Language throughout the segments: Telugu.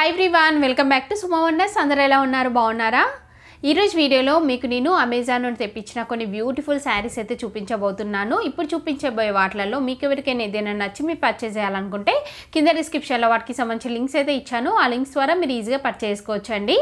Hi everyone, welcome back to Suma wonders. అందరూ ఎలా ఉన్నారు? బాగున్నారా? ఈరోజు వీడియోలో మీకు నేను అమెజాన్ నుండి తెప్పించిన కొన్ని బ్యూటిఫుల్ శారీస్ అయితే చూపించబోతున్నాను. ఇప్పుడు చూపించబోయే వాటిలలో మీకు ఎవరికైనా ఏదైనా నచ్చి మీరు పర్చేస్ చేయాలనుకుంటే కింద డిస్క్రిప్షన్లో వాటికి సంబంధించిన లింక్స్ అయితే ఇచ్చాను. ఆ లింక్స్ ద్వారా మీరు ఈజీగా పర్చేస్ చేసుకోవచ్చండి.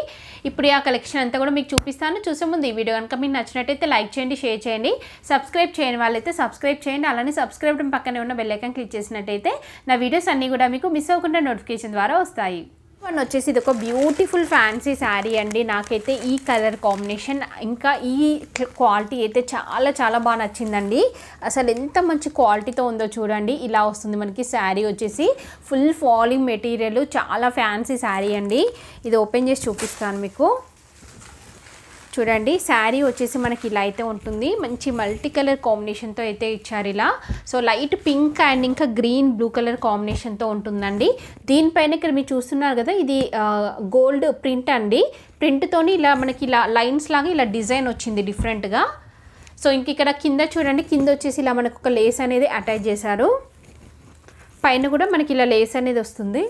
ఇప్పుడు ఆ కలెక్షన్ అంతా కూడా మీకు చూపిస్తాను. చూసే ముందు ఈ వీడియో కనుక మీకు నచ్చినట్టయితే లైక్ చేయండి, షేర్ చేయండి. సబ్స్క్రైబ్ చేయని వాళ్ళైతే సబ్స్క్రైబ్ చేయండి. అలానే సబ్స్క్రైబ్ పక్కనే ఉన్న బెల్ ఐకాన్ క్లిక్ చేసినట్టయితే నా వీడియోస్ అన్నీ కూడా మీకు మిస్ అవ్వకుండా నోటిఫికేషన్ ద్వారా వస్తాయి. వన్ వచ్చేసి ఇది ఒక బ్యూటిఫుల్ ఫ్యాన్సీ శారీ అండి. నాకైతే ఈ కలర్ కాంబినేషన్ ఇంకా ఈ క్వాలిటీ అయితే చాలా చాలా బాగా నచ్చిందండి. అసలు ఎంత మంచి క్వాలిటీతో ఉందో చూడండి. ఇలా వస్తుంది మనకి శారీ వచ్చేసి ఫుల్ ఫాలింగ్ మెటీరియల్, చాలా ఫ్యాన్సీ శారీ అండి. ఇది ఓపెన్ చేసి చూపిస్తాను మీకు. చూడండి, శారీ వచ్చేసి మనకి ఇలా అయితే ఉంటుంది. మంచి మల్టీ కలర్ కాంబినేషన్తో అయితే ఇచ్చారు ఇలా. సో లైట్ పింక్ అండ్ ఇంకా గ్రీన్ బ్లూ కలర్ కాంబినేషన్తో ఉంటుందండి. దీనిపైన ఇక్కడ మీరు చూస్తున్నారు కదా, ఇది గోల్డ్ ప్రింట్ అండి. ప్రింట్తోని ఇలా మనకి ఇలా లైన్స్ లాగా ఇలా డిజైన్ వచ్చింది డిఫరెంట్గా. సో ఇంక ఇక్కడ కింద చూడండి, కింద వచ్చేసి ఇలా మనకు ఒక లేస్ అనేది అటాచ్ చేశారు. పైన కూడా మనకి ఇలా లేస్ అనేది వస్తుంది.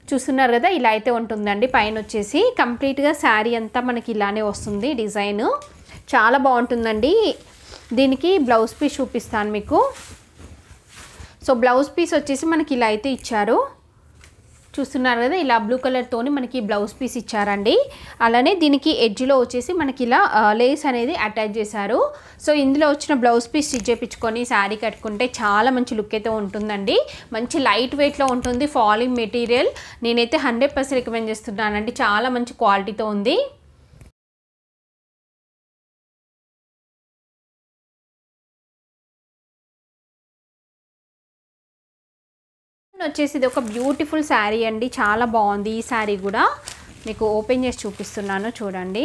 చూస్తున్నారు కదా, ఇలా అయితే ఉంటుందండి. పైన వచ్చేసి కంప్లీట్గా శారీ అంతా మనకి ఇలానే వస్తుంది డిజైన్. చాలా బాగుంటుందండి. దీనికి బ్లౌజ్ పీస్ చూపిస్తాను మీకు. సో బ్లౌజ్ పీస్ వచ్చేసి మనకి ఇలా అయితే ఇచ్చారు. చూస్తున్నారు కదా, ఇలా బ్లూ కలర్తోని మనకి బ్లౌజ్ పీస్ ఇచ్చారండి. అలానే దీనికి ఎడ్జ్లో వచ్చేసి మనకి ఇలా లేస్ అనేది అటాచ్ చేశారు. సో ఇందులో వచ్చిన బ్లౌజ్ పీస్ స్టిచ్ చేయించుకొని శారీ కట్టుకుంటే చాలా మంచి లుక్ అయితే ఉంటుందండి. మంచి లైట్ వెయిట్లో ఉంటుంది, ఫాలింగ్ మెటీరియల్. నేనైతే 100% రికమెండ్ చేస్తున్నానండి. చాలా మంచి క్వాలిటీతో ఉంది. వచ్చేసి ఇది ఒక బ్యూటిఫుల్ శారీ అండి. చాలా బాగుంది ఈ శారీ కూడా. మీకు ఓపెన్ చేసి చూపిస్తున్నాను చూడండి.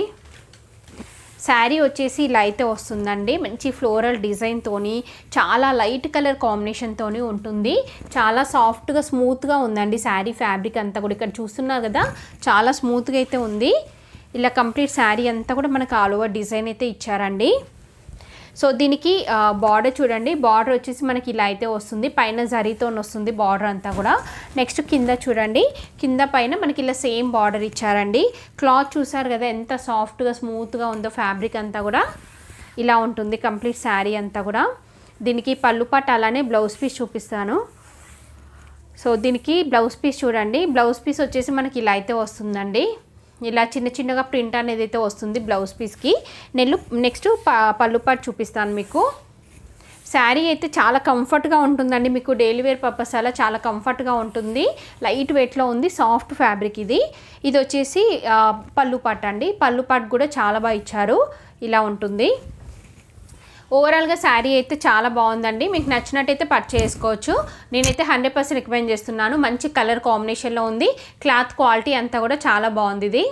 శారీ వచ్చేసి ఇలా అయితే వస్తుందండి. మంచి ఫ్లోరల్ డిజైన్తోని చాలా లైట్ కలర్ కాంబినేషన్తోని ఉంటుంది. చాలా సాఫ్ట్గా స్మూత్గా ఉందండి శారీ ఫ్యాబ్రిక్ అంతా కూడా. ఇక్కడ చూస్తున్నారు కదా, చాలా స్మూత్గా అయితే ఉంది. ఇలా కంప్లీట్ శారీ అంతా కూడా మనకు ఆల్ ఓవర్ డిజైన్ అయితే ఇచ్చారండి. సో దీనికి బార్డర్ చూడండి, బార్డర్ వచ్చేసి మనకి ఇలా అయితే వస్తుంది. పైన జరీతో వస్తుంది బార్డర్ అంతా కూడా. నెక్స్ట్ కింద చూడండి, కింద పైన మనకి ఇలా సేమ్ బార్డర్ ఇచ్చారండి. క్లాత్ చూసారు కదా ఎంత సాఫ్ట్గా స్మూత్గా ఉందో. ఫ్యాబ్రిక్ అంతా కూడా ఇలా ఉంటుంది కంప్లీట్ శారీ అంతా కూడా. దీనికి పళ్ళు పాట అలానే బ్లౌజ్ పీస్ చూపిస్తాను. సో దీనికి బ్లౌజ్ పీస్ చూడండి, బ్లౌజ్ పీస్ వచ్చేసి మనకి ఇలా అయితే వస్తుందండి. ఇలా చిన్న చిన్నగా ప్రింట్ అనేది అయితే వస్తుంది బ్లౌజ్ పీస్కి. నెక్స్ట్ పళ్ళు పాటు చూపిస్తాను మీకు. శారీ అయితే చాలా కంఫర్ట్గా ఉంటుందండి. మీకు డైలీ వేర్ పర్పస్ అలా చాలా కంఫర్ట్గా ఉంటుంది. లైట్ వెయిట్లో ఉంది, సాఫ్ట్ ఫ్యాబ్రిక్ ఇది. ఇది వచ్చేసి పళ్ళు పాటు అండి. పళ్ళు పాటు కూడా చాలా బాగా ఇచ్చారు. ఇలా ఉంటుంది. ఓవరాల్గా శారీ అయితే చాలా బాగుందండి. మీకు నచ్చినట్టయితే పర్చేస్ చేసుకోవచ్చు. నేనైతే 100% రికమెండ్ చేస్తున్నాను. మంచి కలర్ కాంబినేషన్లో ఉంది. క్లాత్ క్వాలిటీ అంతా కూడా చాలా బాగుంది ఇది.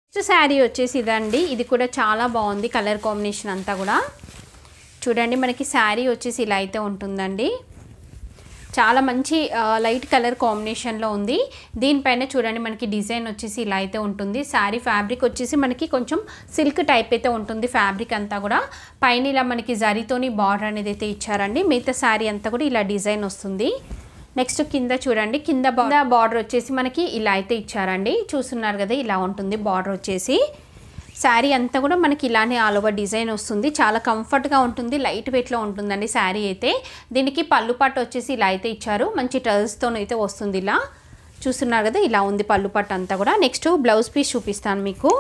నెక్స్ట్ శారీ వచ్చేసి ఇదండి. ఇది కూడా చాలా బాగుంది కలర్ కాంబినేషన్ అంతా కూడా. చూడండి, మనకి శారీ వచ్చేసి ఇలా అయితే ఉంటుందండి. చాలా మంచి లైట్ కలర్ కాంబినేషన్లో ఉంది. దీనిపైన చూడండి మనకి డిజైన్ వచ్చేసి ఇలా అయితే ఉంటుంది. శారీ ఫ్యాబ్రిక్ వచ్చేసి మనకి కొంచెం సిల్క్ టైప్ అయితే ఉంటుంది ఫ్యాబ్రిక్ అంతా కూడా. పైన ఇలా మనకి జరీతోని బార్డర్ అనేది అయితే ఇచ్చారండి. మిగతా శారీ అంతా కూడా ఇలా డిజైన్ వస్తుంది. నెక్స్ట్ కింద చూడండి, కింద బార్డర్ వచ్చేసి మనకి ఇలా అయితే ఇచ్చారండి. చూస్తున్నారు కదా, ఇలా ఉంటుంది బార్డర్ వచ్చేసి. శారీ అంతా కూడా మనకి ఇలానే ఆల్ ఓవర్ డిజైన్ వస్తుంది. చాలా కంఫర్ట్గా ఉంటుంది, లైట్ వెయిట్లో ఉంటుందండి శారీ అయితే. దీనికి పళ్ళు పాటు వచ్చేసి ఇలా అయితే ఇచ్చారు. మంచి టర్ల్స్తో అయితే వస్తుంది ఇలా. చూస్తున్నారు కదా, ఇలా ఉంది పళ్ళు పాటు అంతా కూడా. నెక్స్ట్ బ్లౌజ్ పీస్ చూపిస్తాను మీకు.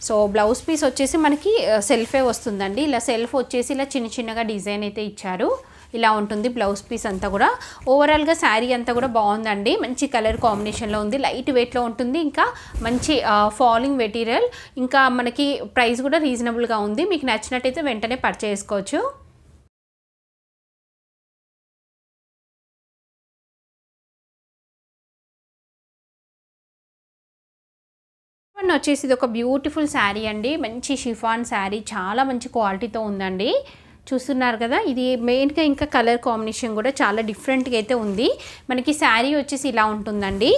సో బ్లౌజ్ పీస్ వచ్చేసి మనకి సెల్ఫే వస్తుందండి. ఇలా సెల్ఫ్ వచ్చేసి ఇలా చిన్న చిన్నగా డిజైన్ అయితే ఇచ్చారు. ఇలా ఉంటుంది బ్లౌజ్ పీస్ అంతా కూడా. ఓవరాల్గా శారీ అంతా కూడా బాగుందండి. మంచి కలర్ కాంబినేషన్లో ఉంది, లైట్ వెయిట్లో ఉంటుంది. ఇంకా మంచి ఫాలింగ్ మెటీరియల్. ఇంకా మనకి ప్రైస్ కూడా రీజనబుల్గా ఉంది. మీకు నచ్చినట్టయితే వెంటనే పర్చేస్ చేసుకోవచ్చు. వచ్చేసి ఇది ఒక బ్యూటిఫుల్ శారీ అండి. మంచి షిఫాన్ శారీ, చాలా మంచి క్వాలిటీతో ఉందండి. చూస్తున్నారు కదా, ఇది మెయిన్గా ఇంకా కలర్ కాంబినేషన్ కూడా చాలా డిఫరెంట్గా అయితే ఉంది. మనకి శారీ వచ్చేసి ఇలా ఉంటుందండి.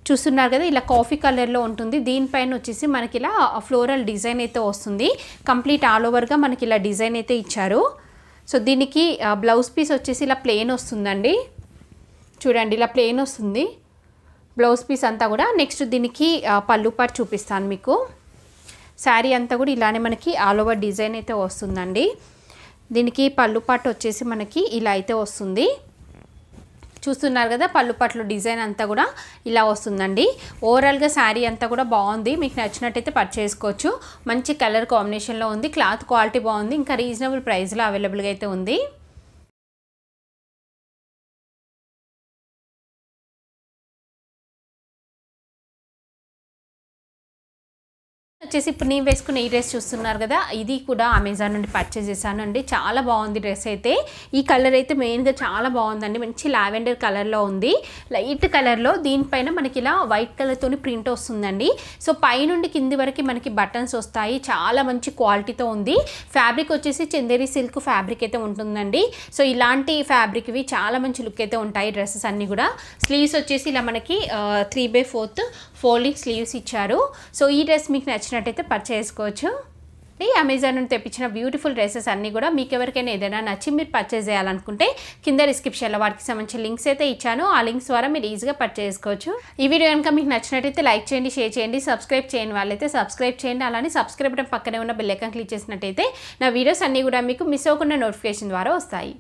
చూస్తున్నారు కదా, ఇలా కాఫీ కలర్లో ఉంటుంది. దీనిపైన వచ్చేసి మనకి ఇలా ఫ్లోరల్ డిజైన్ అయితే వస్తుంది. కంప్లీట్ ఆల్ ఓవర్గా మనకి ఇలా డిజైన్ అయితే ఇచ్చారు. సో దీనికి బ్లౌజ్ పీస్ వచ్చేసి ఇలా ప్లెయిన్ వస్తుందండి. చూడండి, ఇలా ప్లెయిన్ వస్తుంది బ్లౌజ్ పీస్ అంతా కూడా. నెక్స్ట్ దీనికి పళ్ళు పాటు చూపిస్తాను మీకు. శారీ అంతా కూడా ఇలానే మనకి ఆల్ ఓవర్ డిజైన్ అయితే వస్తుందండి. దీనికి పళ్ళు పాటు వచ్చేసి మనకి ఇలా అయితే వస్తుంది. చూస్తున్నారు కదా, పళ్ళు పట్లు డిజైన్ అంతా కూడా ఇలా వస్తుందండి. ఓవరాల్గా శారీ అంతా కూడా బాగుంది. మీకు నచ్చినట్టయితే పర్చేస్ చేసుకోవచ్చు. మంచి కలర్ కాంబినేషన్లో ఉంది. క్లాత్ క్వాలిటీ బాగుంది. ఇంకా రీజనబుల్ ప్రైస్లో అవైలబుల్గా అయితే ఉంది. వచ్చేసి ఇప్పుడు నేను వేసుకున్న ఈ డ్రెస్ చూస్తున్నారు కదా, ఇది కూడా అమెజాన్ నుండి పర్చేస్ చేశాను అండి. చాలా బాగుంది డ్రెస్ అయితే. ఈ కలర్ అయితే మెయిన్గా చాలా బాగుందండి. మంచి లావెండర్ కలర్లో ఉంది, లైట్ కలర్లో. దీనిపైన మనకి ఇలా వైట్ కలర్తోని ప్రింట్ వస్తుందండి. సో పైనుండి కింది వరకు మనకి బటన్స్ వస్తాయి. చాలా మంచి క్వాలిటీతో ఉంది. ఫ్యాబ్రిక్ వచ్చేసి చందేరి సిల్క్ ఫ్యాబ్రిక్ అయితే ఉంటుందండి. సో ఇలాంటి ఫ్యాబ్రిక్వి చాలా మంచి లుక్ అయితే ఉంటాయి డ్రెస్సెస్ అన్నీ కూడా. స్లీవ్స్ వచ్చేసి ఇలా మనకి 3/4 ఫోల్డింగ్ స్లీవ్స్ ఇచ్చారు. సో ఈ డ్రెస్ మీకు నచ్చినట్టయితే పర్చేస్ చేసుకోవచ్చు. అమెజాన్ నుండి తెప్పించిన బ్యూటిఫుల్ డ్రెస్సెస్ అన్నీ కూడా మీకు ఎవరికైనా ఏదైనా నచ్చి మీరు పర్చేస్ చేయాలనుకుంటే కింద డిస్క్రిప్షన్లో వాటికి సంబంధించిన లింక్స్ అయితే ఇచ్చాను. ఆ లింక్స్ ద్వారా మీరు ఈజీగా పర్చేస్ చేసుకోవచ్చు. ఈ వీడియో కనుక మీకు నచ్చినట్టయితే లైక్ చేయండి, షేర్ చేయండి. సబ్స్క్రైబ్ చేయని వాళ్ళైతే సబ్స్క్రైబ్ చేయండి. అలానే సబ్స్క్రైబ్ బటన్ పక్కనే ఉన్న బెల్ ఐకాన్ క్లిక్ చేసినట్టయితే నా వీడియోస్ అన్నీ కూడా మీకు మిస్ అవ్వకుండా నోటిఫికేషన్ ద్వారా వస్తాయి.